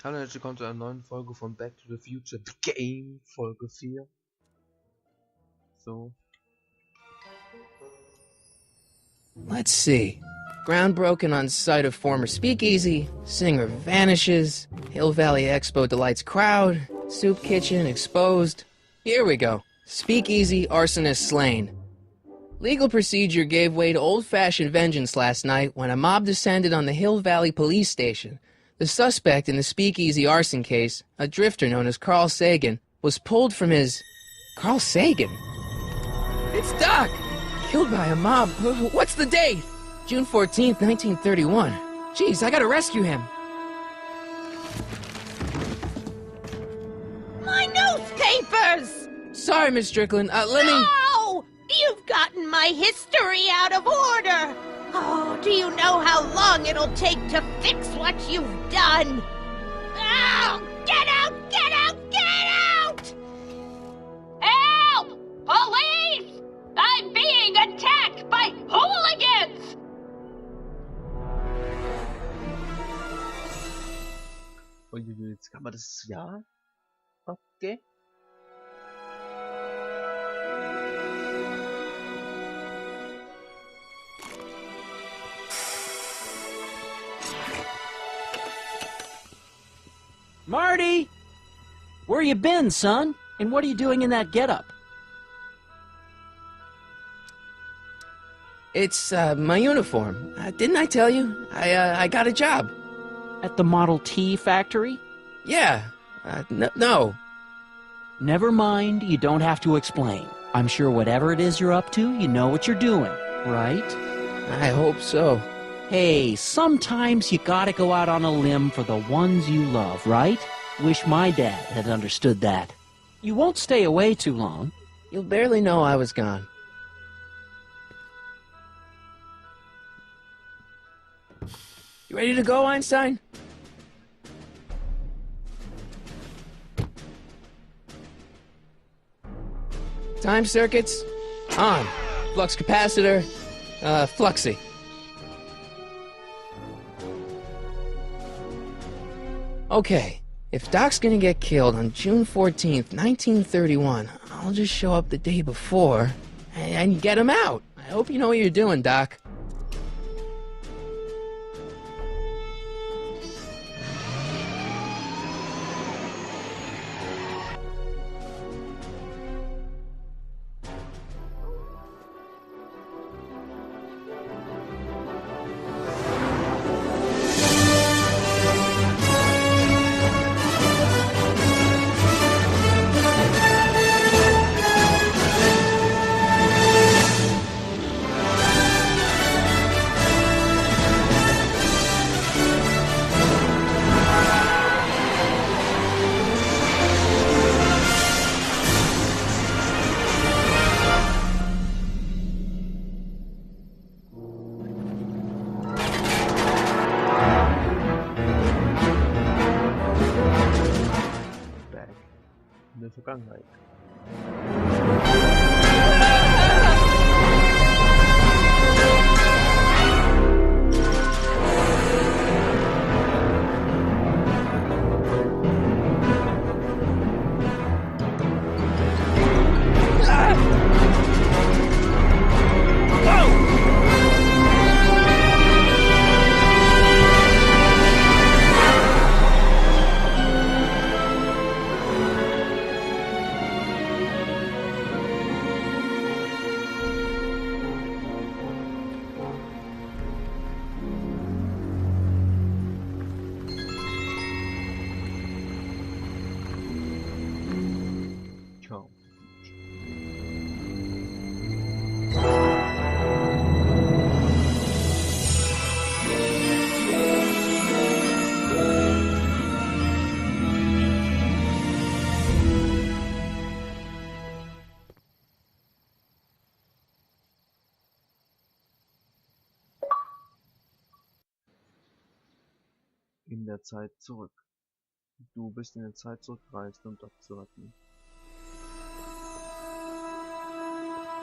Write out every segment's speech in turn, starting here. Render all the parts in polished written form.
Hallo, herzlich willkommen zu einer neuen Folge von Back to the Future, The Game, Folge 4. So. Let's see. Ground broken on site of former speakeasy, singer vanishes, Hill Valley Expo delights crowd, soup kitchen exposed. Here we go. Speakeasy arsonist slain. Legal procedure gave way to old-fashioned vengeance last night when a mob descended on the Hill Valley police station. The suspect in the speakeasy arson case, a drifter known as Carl Sagan, was pulled from his... Carl Sagan? It's Doc! Killed by a mob. What's the date? June 14th, 1931. Jeez, I gotta rescue him. My newspapers! Sorry, Miss Strickland. Let me... No! You've gotten my history out of order! Oh, do you know how long it'll take to fix what you've done? Oh, get out! Get out! Get out! Help! Police! I'm being attacked by hooligans! Uiuiui, jetzt kann man das ja. Okay. Marty! Where you been, son? And what are you doing in that getup? It's, my uniform. Didn't I tell you? I got a job. At the Model T factory? Yeah. No. Never mind, you don't have to explain. I'm sure whatever it is you're up to, you know what you're doing, right? I hope so. Hey, sometimes you gotta go out on a limb for the ones you love, right? Wish my dad had understood that. You won't stay away too long. You'll barely know I was gone. You ready to go, Einstein? Time circuits on. Flux capacitor, fluxy. Okay, if Doc's gonna get killed on June 14th, 1931, I'll just show up the day before and get him out. I hope you know what you're doing, Doc. In der Vergangenheit. Ciao. In der Zeit zurück. Du bist in der Zeit zurückgereist, um Doc zu retten.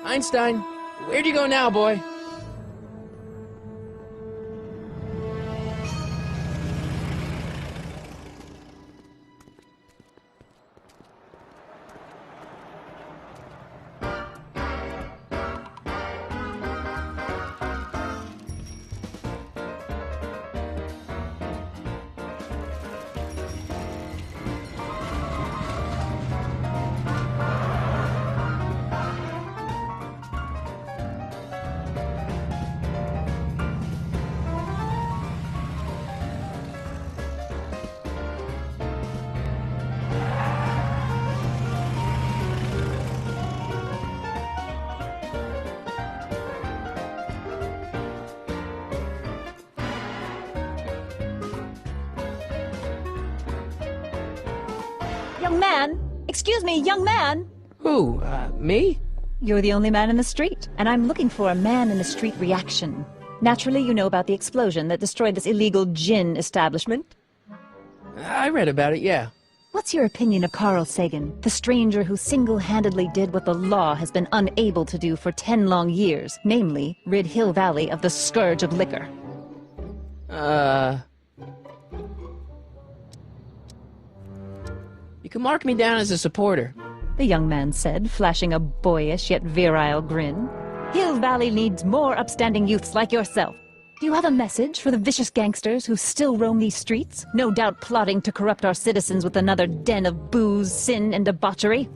Einstein, where'd you go now, boy? Young man! Excuse me, young man! Who, me? You're the only man in the street, and I'm looking for a man-in-the-street reaction. Naturally, you know about the explosion that destroyed this illegal gin establishment. I read about it, yeah. What's your opinion of Carl Sagan, the stranger who single-handedly did what the law has been unable to do for 10 long years, namely, rid Hill Valley of the scourge of liquor? You can mark me down as a supporter. The young man said, flashing a boyish yet virile grin. Hill Valley needs more upstanding youths like yourself. Do you have a message for the vicious gangsters who still roam these streets, no doubt plotting to corrupt our citizens with another den of booze, sin, and debauchery?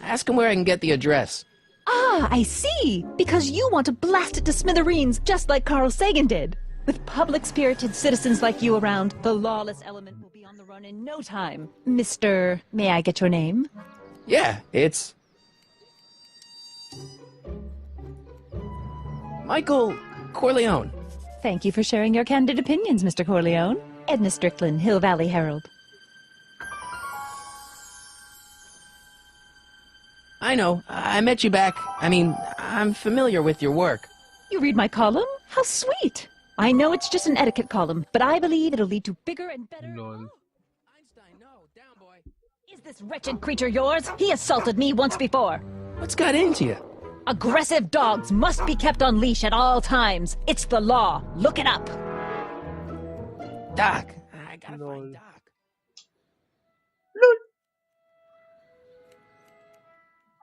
Ask him where I can get the address. Ah, I see! Because you want to blast it to smithereens, just like Carl Sagan did. With public-spirited citizens like you around, the lawless element will be on the run in no time. Mr. May I get your name? Yeah, it's... Michael Corleone. Thank you for sharing your candid opinions, Mr. Corleone. Edna Strickland, Hill Valley Herald. I know. I met you back. I'm familiar with your work. You read my column? How sweet! I know it's just an etiquette column, but I believe it'll lead to bigger and better... Lol. Einstein, no. Down, boy. Is this wretched creature yours? He assaulted me once before. What's got into you? Aggressive dogs must be kept on leash at all times. It's the law. Look it up. Doc. I gotta Lol. find Doc.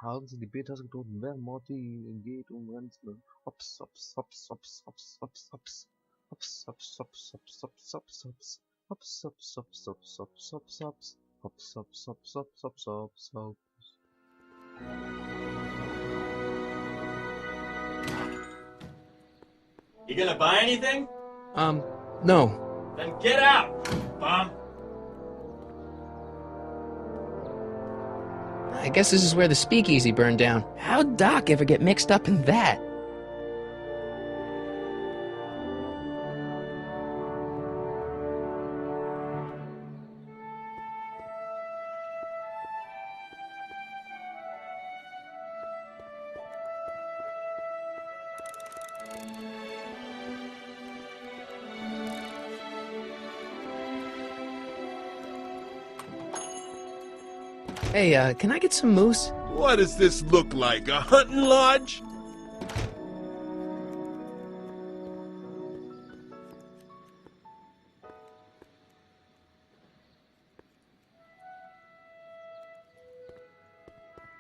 Haben Sie die B-Taste gedrückt, während Morty geht rennt. Hops, hops, hops, hops, hops, hops, hops. Hops, hops, hops, hops, hops, hops, hops. Hops, hops, hops, hops, hops, hops, hops. Hops, hops, hops, hops, hops, hops, hops. You gonna buy anything? No. Then get out, bum! I guess this is where the speakeasy burned down. How'd Doc ever get mixed up in that? Hey, can I get some moose? What does this look like, a hunting lodge?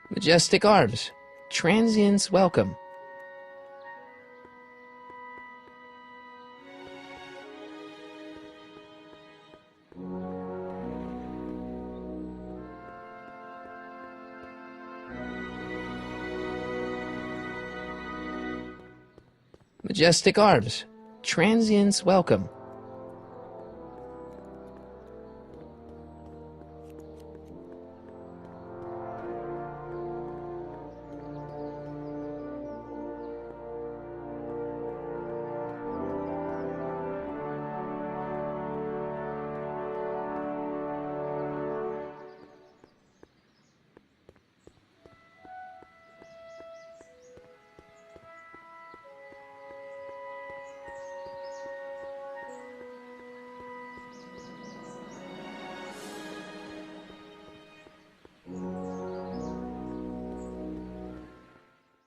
Majestic Arms. Transients welcome. Majestic Arms. Transients welcome.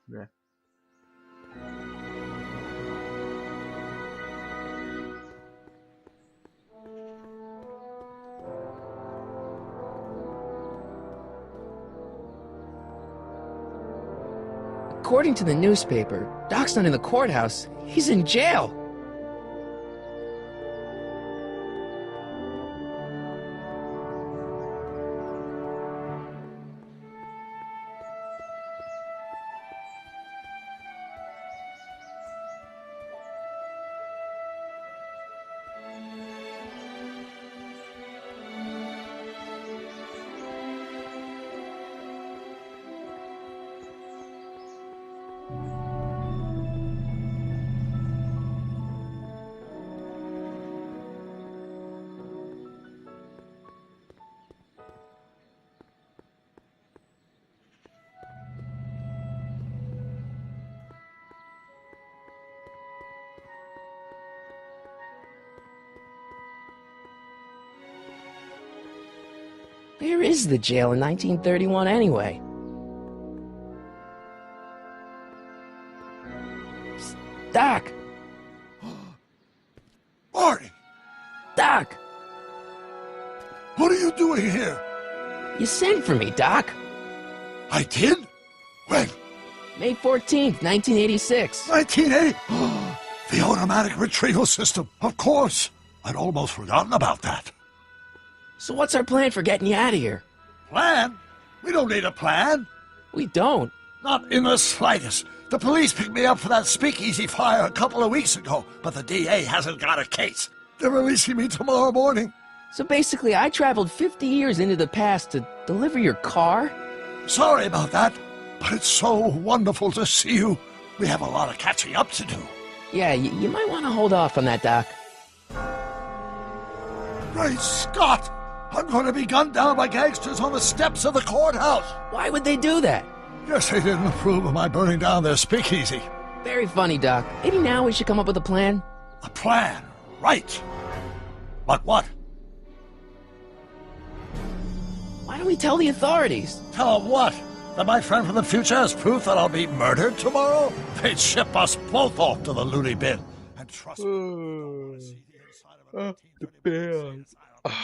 Yeah. According to the newspaper, Doc's not in the courthouse. He's in jail. Where is the jail in 1931 anyway? Psst, Doc! Marty! Doc! What are you doing here? You sent for me, Doc. I did? When? May 14th, 1986. 1980? The automatic retrieval system. Of course. I'd almost forgotten about that. So what's our plan for getting you out of here? Plan? We don't need a plan. We don't. Not in the slightest. The police picked me up for that speakeasy fire a couple of weeks ago, but the DA hasn't got a case. They're releasing me tomorrow morning. So basically, I traveled 50 years into the past to deliver your car? Sorry about that, but it's so wonderful to see you. We have a lot of catching up to do. Yeah, you might want to hold off on that, Doc. Great Scott! I'm going to be gunned down by gangsters on the steps of the courthouse. Why would they do that? Guess they didn't approve of my burning down their speakeasy. Very funny, Doc. Maybe now we should come up with a plan? A plan, right. But what? Why don't we tell the authorities? Tell them what? That my friend from the future has proof that I'll be murdered tomorrow? They'd ship us both off to the loony bin. And trust me, I wanna see the inside of a 1931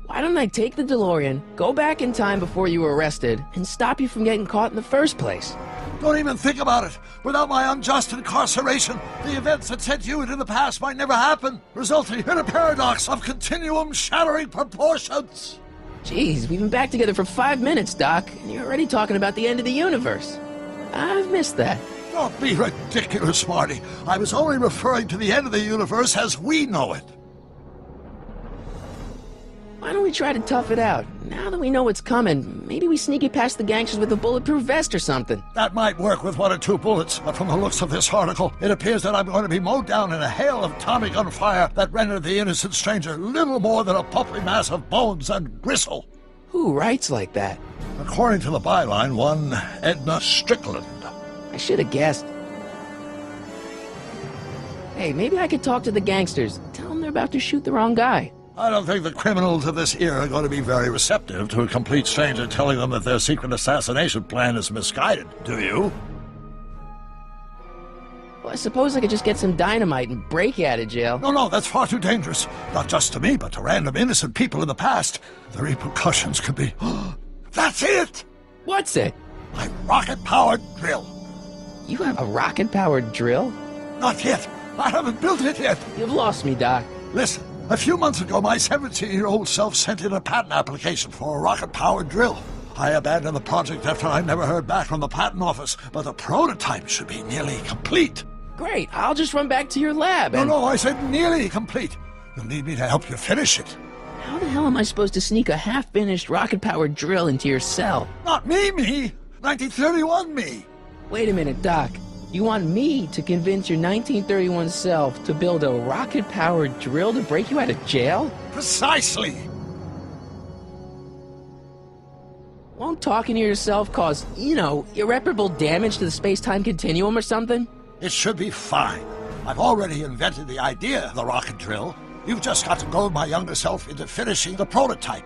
Why don't I take the DeLorean, go back in time before you were arrested, and stop you from getting caught in the first place? Don't even think about it. Without my unjust incarceration, the events that sent you into the past might never happen, resulting in a paradox of continuum-shattering proportions. Jeez, we've been back together for 5 minutes, Doc, and you're already talking about the end of the universe. I've missed that. Don't be ridiculous, Marty. I was only referring to the end of the universe as we know it. Why don't we try to tough it out? Now that we know what's coming, maybe we sneak it past the gangsters with a bulletproof vest or something. That might work with 1 or 2 bullets, but from the looks of this article, it appears that I'm going to be mowed down in a hail of Tommy gun fire that rendered the innocent stranger little more than a pulpy mass of bones and gristle. Who writes like that? According to the byline, one Edna Strickland. I should have guessed. Hey, maybe I could talk to the gangsters. Tell them they're about to shoot the wrong guy. I don't think the criminals of this era are going to be very receptive to a complete stranger telling them that their secret assassination plan is misguided, do you? Well, I suppose I could just get some dynamite and break you out of jail. No, that's far too dangerous. Not just to me, but to random innocent people in the past. The repercussions could be... That's it! What's it? My rocket-powered drill. You have a rocket-powered drill? Not yet. I haven't built it yet. You've lost me, Doc. Listen, a few months ago, my 17-year-old self sent in a patent application for a rocket-powered drill. I abandoned the project after I never heard back from the patent office, but the prototype should be nearly complete. Great, I'll just run back to your lab and... No, I said nearly complete. You'll need me to help you finish it. How the hell am I supposed to sneak a half-finished rocket-powered drill into your cell? Not me! 1931 me! Wait a minute, Doc. You want me to convince your 1931 self to build a rocket-powered drill to break you out of jail? Precisely! Won't talking to yourself cause, irreparable damage to the space-time continuum or something? It should be fine. I've already invented the idea of the rocket drill. You've just got to goad my younger self into finishing the prototype.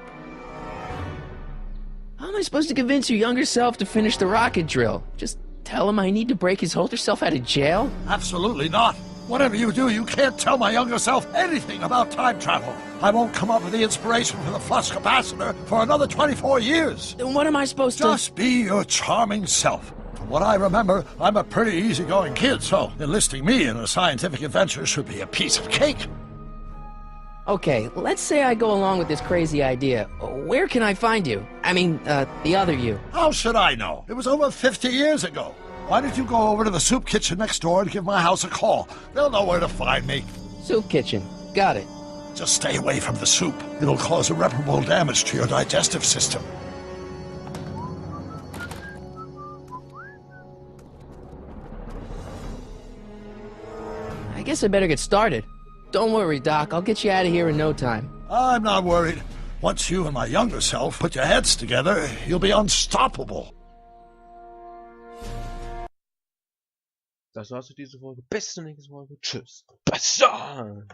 How am I supposed to convince your younger self to finish the rocket drill? Just tell him I need to break his older self out of jail? Absolutely not. Whatever you do, you can't tell my younger self anything about time travel. I won't come up with the inspiration for the flux capacitor for another 24 years. Then what am I supposed to... Just be your charming self. From what I remember, I'm a pretty easygoing kid, so enlisting me in a scientific adventure should be a piece of cake. Okay, let's say I go along with this crazy idea. Where can I find you? I mean, the other you. How should I know? It was over 50 years ago. Why don't you go over to the soup kitchen next door and give my house a call? They'll know where to find me. Soup kitchen. Got it. Just stay away from the soup. It'll cause irreparable damage to your digestive system. I guess I better get started. Don't worry, Doc. I'll get you out of here in no time. I'm not worried. Once you and my younger self put your heads together, you'll be unstoppable. Das war's für diese Folge. Bis zur nächsten Folge. Tschüss. Besser.